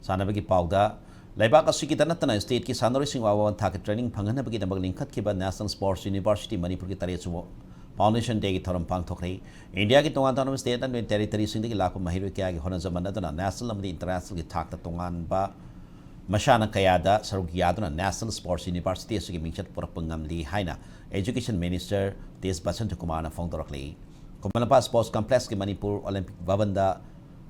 Sanabagi Pauda, Laibaka Sikitana State ki Sandorising Wawan Taka training Panganabagi Linkat Kiba National Sports University Manipur Taresuo Foundation Day Torampang Tokri, India ki Tongan Autonomous State and Territory Sindhi Lapa Mahiru Kagi Honazamanadana National and International Takta Tongan Ba Mashana Kayada Sarugiyadana National Sports University Sigimichat Purapangamli Haina Education Minister Tes Basantu Kumana Fongtorokli Kumanapa Sports Complex ki Manipur Olympic Vavanda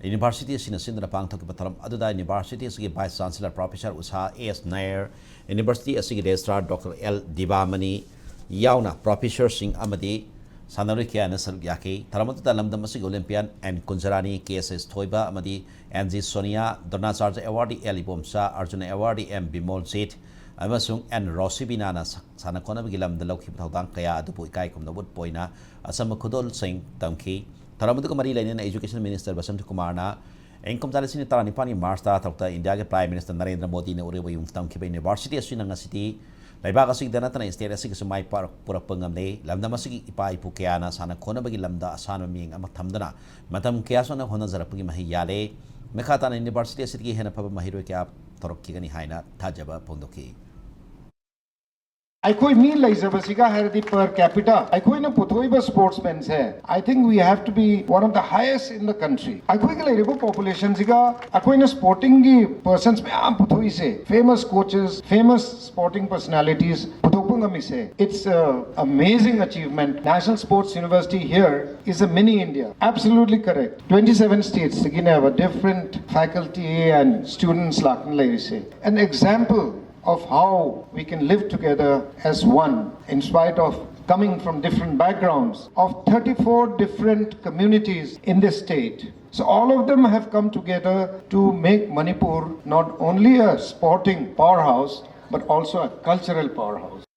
University Sinasindra Pang Tokipataram Aduda University Sigi Vice Chancellor Professor Usha A.S. Nair University Asigi Registrar Dr. L. Divamani Yauna Professor Singh Amadi Sanarikia Nasaryaki Taramatu Lamdam Asig Olympian and Kunjarani KSS Toiba Amadi NG Sonia Donazar Awardee Eli Bomsa Arjuna Awardee M. Bimol Zit Amasung and Rosibinana Sanakona Gilam the Loki Taudan Kaya Dupuikai Kum the Wood Poina Asama Kudol Singh Tamki Taramatu Kumari Lane Education Minister Basantu Kumarna Income Talasini Taranipani Marsta Tokta India Prime Minister Narendra Modi Uriwa Yung Tamki University of Sinanga City Laibaka sig danatan instead asig sumay purapangam le lamda masig ipa ipukayana sana kona bagi lamda asana ming amathamdana matam kaya so na hona zarapagi mahiyale mekata na university asigi hena paba mahiro kya torokki gani haina thajaba pondoki I koi mean like Zabasiga had the per capita. I koi na Putoiba sportsmen say. I think we have to be one of the highest in the country. I koi kala ribo population siga. I koi na sporting gi persons mein aam Putoi se. Famous coaches, famous sporting personalities. Putopanga mi se. It's an amazing achievement. National Sports University here is a mini India. Absolutely correct. 27 states again have a different faculty and students lakan lai se. An example of how we can live together as one in spite of coming from different backgrounds of 34 different communities in this state. So all of them have come together to make Manipur not only a sporting powerhouse but also a cultural powerhouse.